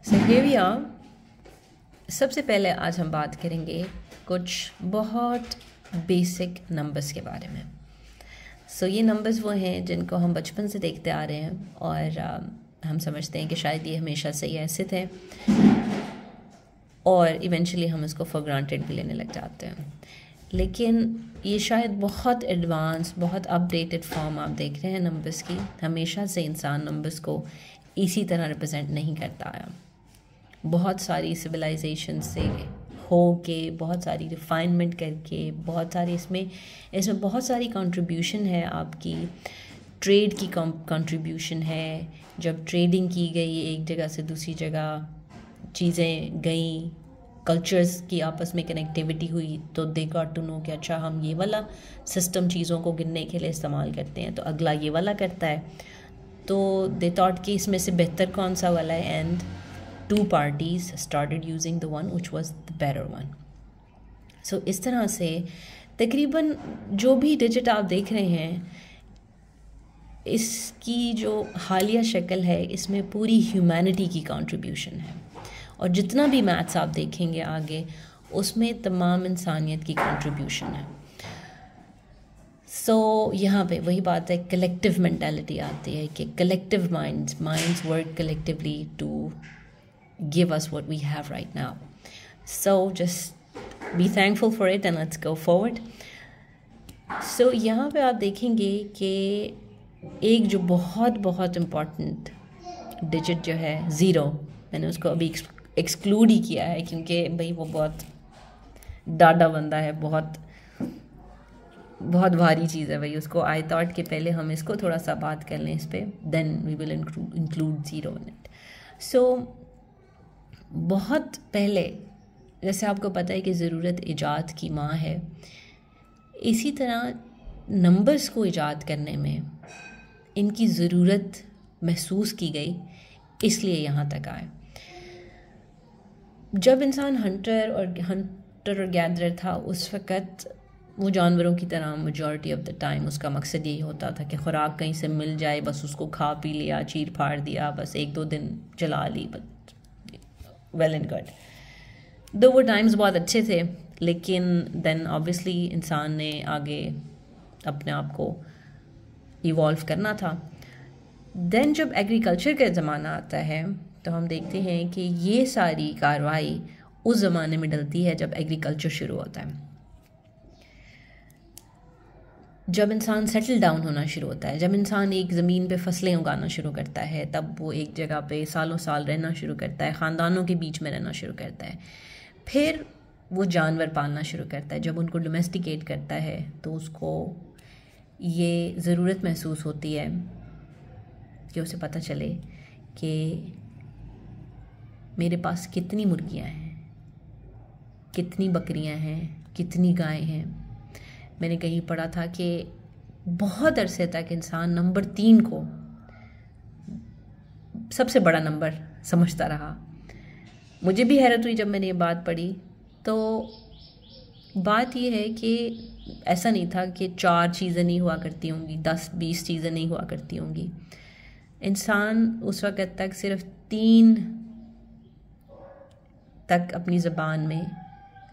So here we are. सबसे पहले आज हम बात करेंगे कुछ बहुत बेसिक नंबर्स के बारे में। ये नंबर्स वो हैं जिनको हम बचपन से देखते आ रहे हैं और हम समझते हैं कि शायद ये हमेशा से ही ऐसे थे और इवेंचुअली हम इसको फॉर ग्रांटेड भी लेने लग जाते हैं। लेकिन ये शायद बहुत एडवांस, बहुत अपडेटेड फॉर्म आप देख रहे हैं नंबर्स की। हमेशा से इंसान नंबर्स को इसी तरह रिप्रेजेंट नहीं करता आया। बहुत सारी सिविलाइजेशन से हो के, बहुत सारी रिफाइनमेंट करके, बहुत सारी इसमें बहुत सारी कंट्रीब्यूशन है। आपकी ट्रेड की कंट्रीब्यूशन है। जब ट्रेडिंग की गई एक जगह से दूसरी जगह चीज़ें गई, कल्चर्स की आपस में कनेक्टिविटी हुई, तो दे गॉट टू नो कि अच्छा हम ये वाला सिस्टम चीज़ों को गिनने के लिए इस्तेमाल करते हैं तो अगला ये वाला करता है। तो दे थॉट कि इसमें से बेहतर कौन सा वाला है, and two parties started using the one which was the better one. इस तरह से तकरीबन जो भी डिजिट आप देख रहे हैं, इसकी जो हालिया शक्ल है, इसमें पूरी ह्यूमैनिटी की कंट्रीब्यूशन है। और जितना भी मैथ्स आप देखेंगे आगे, उसमें तमाम इंसानियत की कंट्रीब्यूशन है। यहाँ पे वही बात है, कलेक्टिव मेंटालिटी आती है कि collective minds work collectively to give us what we have right now. Just be thankful for it and let's go forward. यहाँ पे आप देखेंगे कि एक जो बहुत बहुत इम्पॉर्टेंट डिजिट जो है ज़ीरो, मैंने उसको अभी एक्सक्लूड ही किया है क्योंकि भाई वो बहुत डाडा बंदा है, बहुत बहुत भारी चीज़ है भाई। उसको आई थॉट कि पहले हम इसको थोड़ा सा बात कर लें इस पर, then we will include zero in it. बहुत पहले, जैसे आपको पता है कि ज़रूरत ईजाद की माँ है, इसी तरह नंबर्स को ईजाद करने में इनकी ज़रूरत महसूस की गई, इसलिए यहाँ तक आए। जब इंसान हंटर और गैदरर था, उस वक़्त वो जानवरों की तरह मेजॉरिटी ऑफ द टाइम उसका मकसद यही होता था कि खुराक कहीं से मिल जाए, बस उसको खा पी लिया, चीर फाड़ दिया, बस एक दो दिन चला ली, बस वेल एंड गुड। दो वो टाइम्स बहुत अच्छे थे, लेकिन देन ऑब्वियसली इंसान ने आगे अपने आप को इवॉल्व करना था। देन जब एग्रीकल्चर का ज़माना आता है तो हम देखते हैं कि ये सारी कार्रवाई उस ज़माने में डलती है जब एग्रीकल्चर शुरू होता है, जब इंसान सेटल डाउन होना शुरू होता है, जब इंसान एक ज़मीन पे फसलें उगाना शुरू करता है, तब वो एक जगह पे सालों साल रहना शुरू करता है, ख़ानदानों के बीच में रहना शुरू करता है। फिर वो जानवर पालना शुरू करता है। जब उनको डोमेस्टिकेट करता है तो उसको ये ज़रूरत महसूस होती है कि उसे पता चले कि मेरे पास कितनी मुर्गियाँ हैं, कितनी बकरियाँ हैं, कितनी गायें हैं। मैंने कहीं पढ़ा था कि बहुत अरसे तक इंसान नंबर 3 को सबसे बड़ा नंबर समझता रहा। मुझे भी हैरत हुई जब मैंने ये बात पढ़ी। तो बात ये है कि ऐसा नहीं था कि 4 चीज़ें नहीं हुआ करती होंगी, 10-20 चीज़ें नहीं हुआ करती होंगी। इंसान उस वक़्त तक सिर्फ 3 तक अपनी ज़बान में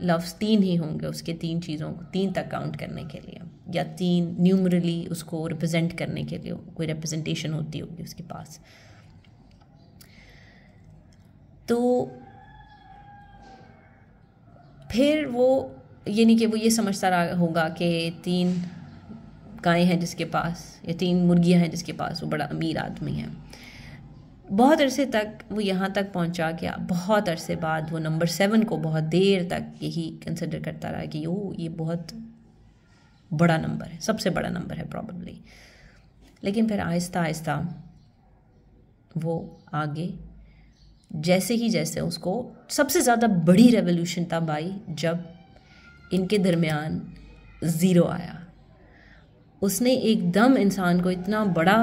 लफ्ज़ 3 ही होंगे, उसके 3 चीज़ों को 3 तक काउंट करने के लिए, या 3 न्यूमरली उसको रिप्रेजेंट करने के लिए कोई रिप्रेजेंटेशन होती होगी उसके पास। तो फिर वो ये नहीं कि वो ये समझता रहा होगा कि 3 गायें हैं जिसके पास, या 3 मुर्गियां हैं जिसके पास, वो बड़ा अमीर आदमी है। बहुत अरसे तक वो यहाँ तक पहुँचा कि बहुत अरसे बाद वो नंबर 7 को बहुत देर तक यही कंसिडर करता रहा कि ये बहुत बड़ा नंबर है, सबसे बड़ा नंबर है प्रॉबेबली। लेकिन फिर आहिस्ता आहिस्ता वो आगे, जैसे उसको सबसे ज़्यादा बड़ी रेवोल्यूशन तब आई जब इनके दरमियान ज़ीरो आया। उसने एकदम इंसान को इतना बड़ा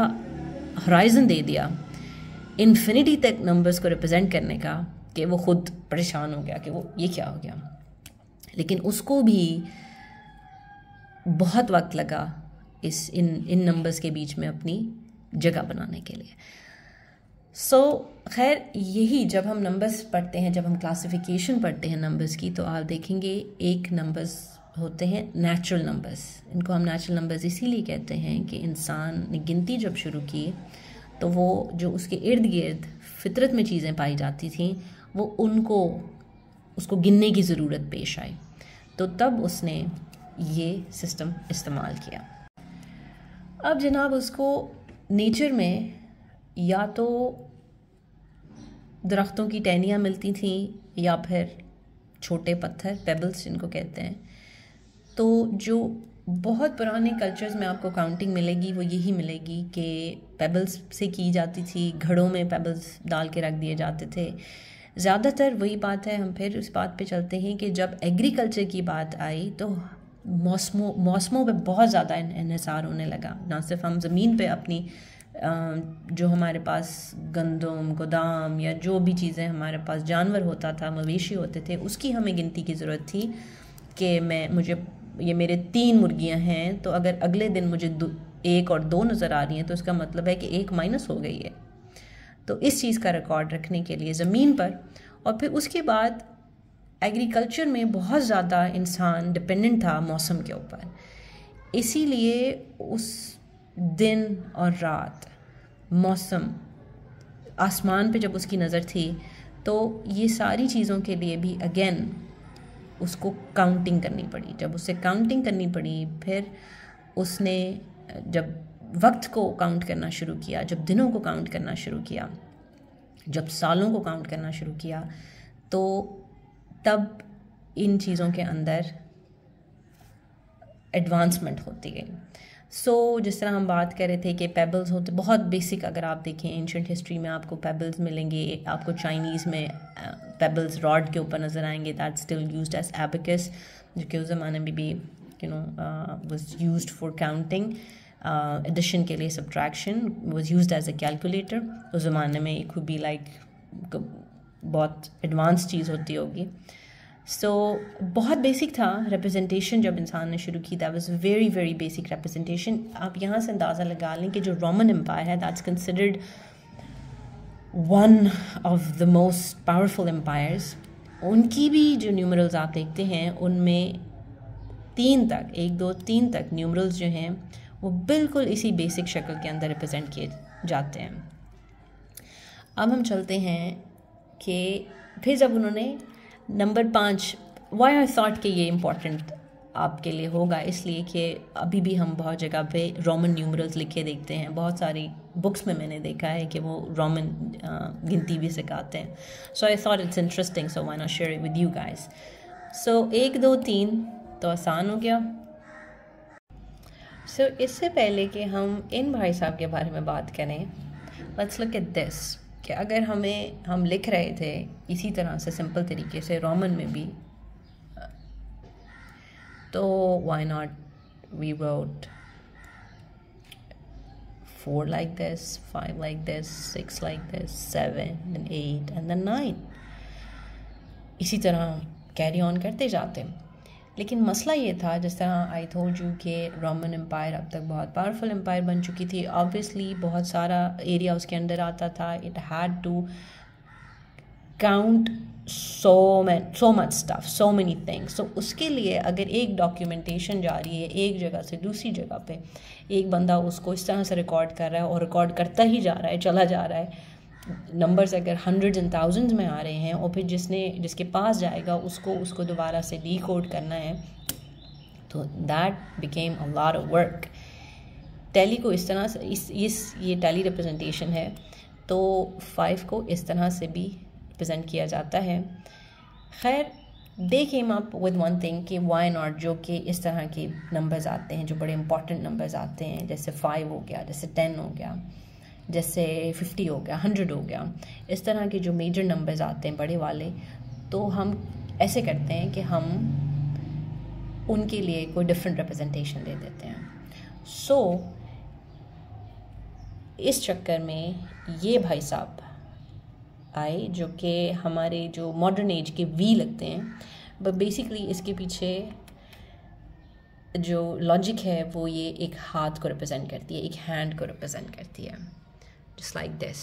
हराइज़न दे दिया इन्फिनिटी तक नंबर्स को रिप्रेजेंट करने का कि वो ख़ुद परेशान हो गया कि वो ये क्या हो गया। लेकिन उसको भी बहुत वक्त लगा इन नंबर्स के बीच में अपनी जगह बनाने के लिए। सो खैर यही जब हम नंबर्स पढ़ते हैं, जब हम क्लासिफिकेशन पढ़ते हैं नंबर्स की, तो आप देखेंगे एक नंबर्स होते हैं नेचुरल नंबर्स। इनको हम नेचुरल नंबर्स इसीलिए कहते हैं कि इंसान ने गिनती जब शुरू की तो वो जो उसके इर्द गिर्द फितरत में चीज़ें पाई जाती थी वो उसको गिनने की ज़रूरत पेश आई, तो तब उसने ये सिस्टम इस्तेमाल किया। अब जनाब उसको नेचर में या तो दरख्तों की टहनियाँ मिलती थीं या फिर छोटे पत्थर, पेबल्स जिनको कहते हैं। तो जो बहुत पुराने कल्चर्स में आपको काउंटिंग मिलेगी वो यही मिलेगी कि पेबल्स से की जाती थी, घड़ों में पेबल्स डाल के रख दिए जाते थे। ज़्यादातर वही बात है, हम फिर उस बात पे चलते हैं कि जब एग्रीकल्चर की बात आई तो मौसमों पे बहुत ज़्यादा इन्हिसार होने लगा। ना सिर्फ हम ज़मीन पे अपनी जो हमारे पास गंदम, गोदाम या जो भी चीज़ें हमारे पास जानवर होता था, मवेशी होते थे, उसकी हमें गिनती की ज़रूरत थी कि ये मेरे 3 मुर्गियां हैं, तो अगर अगले दिन मुझे 1 और 2 नज़र आ रही हैं तो इसका मतलब है कि 1 माइनस हो गई है। तो इस चीज़ का रिकॉर्ड रखने के लिए ज़मीन पर, और फिर उसके बाद एग्रीकल्चर में बहुत ज़्यादा इंसान डिपेंडेंट था मौसम के ऊपर, इसीलिए उस दिन और रात मौसम आसमान पे जब उसकी नज़र थी तो ये सारी चीज़ों के लिए भी अगेन उसको काउंटिंग करनी पड़ी। जब उसे काउंटिंग करनी पड़ी, फिर उसने जब वक्त को काउंट करना शुरू किया, जब दिनों को काउंट करना शुरू किया, जब सालों को काउंट करना शुरू किया, तो तब इन चीज़ों के अंदर एडवांसमेंट होती गई। जिस तरह हम बात कर रहे थे कि पेबल्स होते, बहुत बेसिक, अगर आप देखें एंशंट हिस्ट्री में आपको पेबल्स मिलेंगे, आपको चाइनीज़ में पेबल्स रॉड के ऊपर नज़र आएंगे, that still used as abacus, जो कि उस ज़माने में भी was used for counting, addition के लिए subtraction, was used as a calculator. उस ज़माने में इट कुड बी लाइक बहुत एडवांस चीज़ होती होगी। बहुत बेसिक था रिप्रेजेंटेशन। जब इंसान ने शुरू की, that was very very basic representation. आप यहाँ से अंदाज़ा लगा लें कि जो रोमन एम्पायर है, that's considered one of the most powerful empires. उनकी भी जो न्यूमरल्स आप देखते हैं उनमें 3 तक, 1 2 3 तक न्यूमरल्स जो हैं वो बिल्कुल इसी बेसिक शक्ल के अंदर रिप्रेजेंट किए जाते हैं। अब हम चलते हैं कि फिर जब उन्होंने नंबर 5, वाई आई थॉट कि ये इम्पॉर्टेंट आपके लिए होगा, इसलिए कि अभी भी हम बहुत जगह पे रोमन न्यूमरल्स लिखे देखते हैं। बहुत सारी बुक्स में मैंने देखा है कि वो रोमन गिनती भी सिखाते हैं। So I thought it's interesting, so why not share it with you guys. 1 2 3 तो आसान हो गया। इससे पहले कि हम इन भाई साहब के बारे में बात करें, लेट्स लुक एट दिस, कि अगर हम लिख रहे थे इसी तरह से सिंपल तरीके से रोमन में भी, तो why not we wrote 4 like this, 5 like this, 6 like this, 7 and 8 and then 9, इसी तरह कैरी ऑन करते जाते। लेकिन मसला ये था, जिस तरह आई टोल्ड यू कि रोमन एम्पायर अब तक बहुत पावरफुल एम्पायर बन चुकी थी। ऑब्वियसली बहुत सारा एरिया उसके अंदर आता था। It had to count so much stuff, so many things. उसके लिए अगर एक डॉक्यूमेंटेशन जा रही है एक जगह से दूसरी जगह पे, एक बंदा उसको इस तरह से रिकॉर्ड कर रहा है और रिकॉर्ड करता ही जा रहा है, चला जा रहा है, नंबर्स अगर हंड्रेड्स एंड थाउजेंड्स में आ रहे हैं, और फिर जिसके पास जाएगा उसको दोबारा से डीकोड करना है, तो that became a lot of work. Tally को इस तरह से ये टैली रिप्रेजेंटेशन है, तो 5 को इस तरह से भी रिप्रेजेंट किया जाता है। खैर, they came up with one thing कि वाई नॉट, जो कि इस तरह के नंबर्स आते हैं जो बड़े इंपॉर्टेंट नंबर्स आते हैं, जैसे 5 हो गया, जैसे 10 हो गया, जैसे 50 हो गया, 100 हो गया, इस तरह के जो मेजर नंबर्स आते हैं बड़े वाले, तो हम ऐसे करते हैं कि हम उनके लिए कोई डिफरेंट रिप्रेजेंटेशन दे देते हैं। इस चक्कर में ये भाई साहब आए, जो कि हमारे जो मॉडर्न एज के वी लगते हैं, बट बेसिकली इसके पीछे जो लॉजिक है वो ये एक हाथ को रिप्रेजेंट करती है, एक हैंड को रिप्रेजेंट करती है, just like this.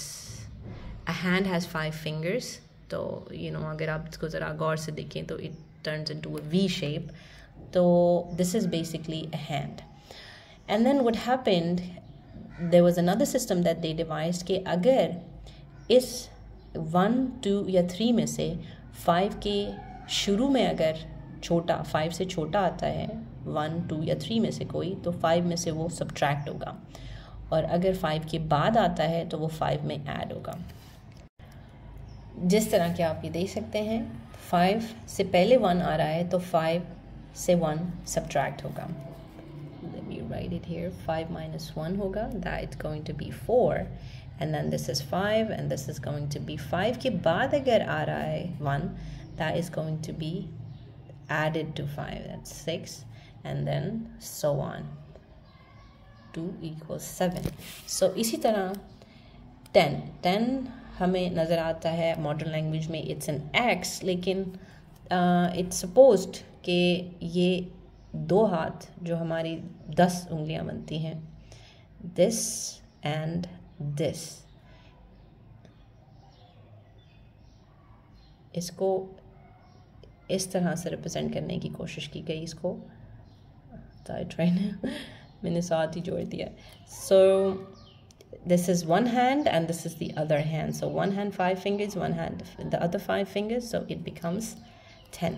a hand has 5 fingers, तो अगर आप इसको ज़रा गौर से देखें तो it turns into a V shape. तो this is basically a hand. And then what happened, there was another system that they devised कि अगर इस 1, 2 या 3 में से 5 के शुरू में अगर छोटा 5 से छोटा आता है 1, 2 या 3 में से कोई, तो 5 में से वो सब्ट्रैक्ट होगा, और अगर 5 के बाद आता है तो वो 5 में ऐड होगा। जिस तरह के आप ये देख सकते हैं, 5 से पहले 1 आ रहा है तो 5 से 1 सब्ट्रैक्ट होगा। Let me write it here. 5 minus 1 होगा, that's going to be 4, and then this is 5 and this is going to be 5 के बाद अगर आ रहा है 1, that is going to be added to 5, that's 6, and then so on, 2 equals 7. So इसी तरह 10 हमें नज़र आता है मॉडर्न लैंग्वेज में इट्स एन एक्स, लेकिन इट्स सपोज्ड कि ये 2 हाथ जो हमारी 10 उंगलियां बनती हैं, दिस एंड दिस, इसको इस तरह से रिप्रेजेंट करने की कोशिश की गई। इसको मैंने साथ ही जोड़ दिया। सो this is one hand and this is the other hand, so one hand 5 fingers, one hand the other 5 fingers, so it becomes 10.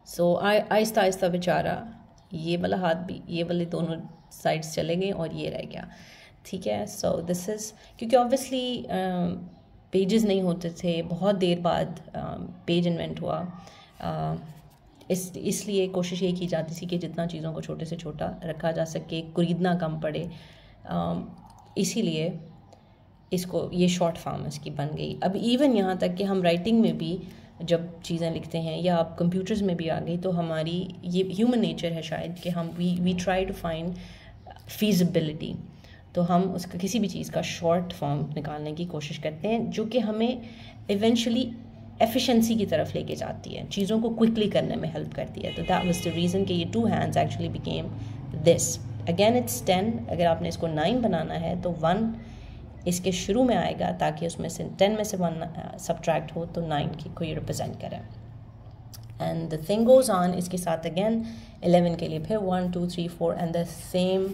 so Aahista Aahista बेचारा ये वाला हाथ भी, ये वाले दोनों साइड्स चले गए और ये रह गया, ठीक है। so this is क्योंकि obviously पेजेस नहीं होते थे, बहुत देर बाद पेज इन्वेंट हुआ, इसलिए कोशिश ये की जाती थी कि जितना चीज़ों को छोटे से छोटा रखा जा सके, कुरीदना कम पड़े, इसीलिए इसको ये शॉर्ट फॉर्म इसकी बन गई। अब इवन यहाँ तक कि हम राइटिंग में भी जब चीज़ें लिखते हैं या आप कंप्यूटर्स में भी आ गई, तो हमारी ये ह्यूमन नेचर है शायद कि हम we try to find feasibility, तो हम उसका किसी भी चीज़ का शॉर्ट फॉर्म निकालने की कोशिश करते हैं, जो कि हमें इवेंचुअली एफिशिएंसी की तरफ लेके जाती है, चीज़ों को क्विकली करने में हेल्प करती है। तो दैट वाज द रीज़न कि ये 2 hands actually became this. Again it's 10, अगर आपने इसको 9 बनाना है तो 1 इसके शुरू में आएगा ताकि उसमें से 10 में से 1 सब्ट्रैक्ट हो तो 9 की कोई रिप्रेजेंट करे। And the thing goes on, इसके साथ अगेन 11 के लिए फिर 1, 2, 3, 4 एंड द सेम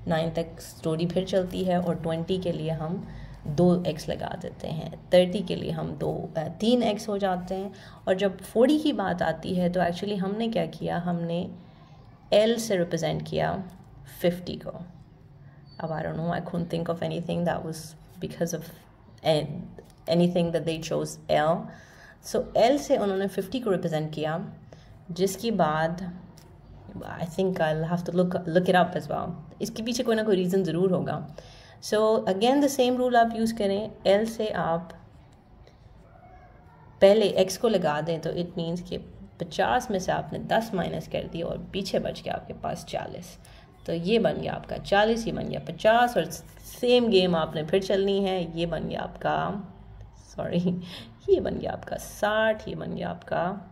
9 तक स्टोरी फिर चलती है, और 20 के लिए हम 2x लगा देते हैं, 30 के लिए हम 3x हो जाते हैं, और जब 40 की बात आती है तो एक्चुअली हमने क्या किया, हमने L से रिप्रेजेंट किया 50 को। अब I don't know, I couldn't think of anything that was because of anything that they chose L. So L से उन्होंने 50 को रिप्रेजेंट किया, जिसके बाद I think I'll have to look it up as well. इसके पीछे कोई ना कोई रीज़न ज़रूर होगा। So again the same rule आप यूज़ करें, L से आप पहले x को लगा दें तो it means कि 50 में से आपने 10 माइनस कर दिया और पीछे बच गया आपके पास 40, तो ये बन गया आपका 40, ये बन गया 50, और सेम गेम आपने फिर चलनी है, ये बन गया आपका ये बन गया आपका 60, ये बन गया आपका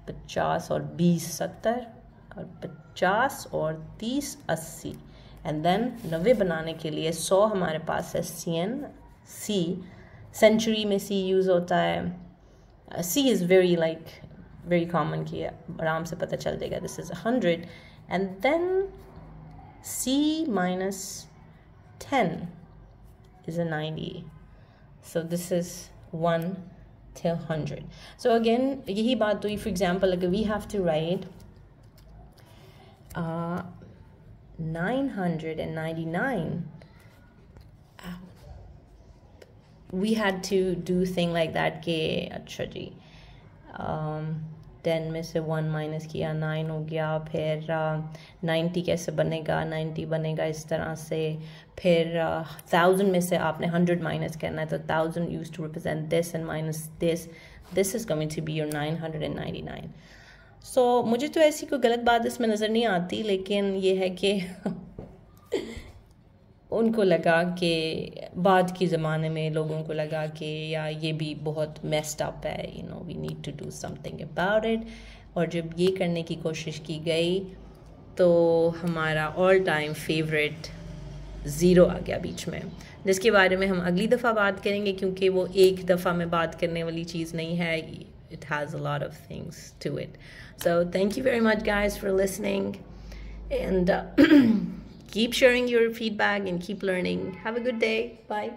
50 और 20 70, और 50 और 30 80, एंड देन 90 बनाने के लिए 100 हमारे पास है C, सेंचुरी में C यूज़ होता है, C इज़ वेरी कॉमन की आराम से पता चल जाएगा, this is 100, and then C minus 10 is a 90, so this is 1 till 100. So again यही बात हुई, for example अगर we have to write 999, we had to do thing like that कि अच्छा जी 10 में से 1 माइनस किया 9 हो गया, फिर 90 कैसे बनेगा, 90 बनेगा इस तरह से, फिर 1000 में से आपने 100 माइनस करना है, तो 1000 use to represent this and minus this is going to be your 999। So मुझे तो ऐसी कोई गलत बात इसमें नज़र नहीं आती, लेकिन ये है कि उनको लगा कि बाद के ज़माने में लोगों को लगा कि या ये भी बहुत मेस्ड अप है, we need to do something about it, और जब ये करने की कोशिश की गई तो हमारा ऑल टाइम फेवरेट 0 आ गया बीच में। जिसके बारे में हम अगली दफ़ा बात करेंगे, क्योंकि वो एक दफ़ा में बात करने वाली चीज़ नहीं है. It has a lot of things to it. So thank you very much guys for listening, and keep sharing your feedback and keep learning. Have a good day. Bye.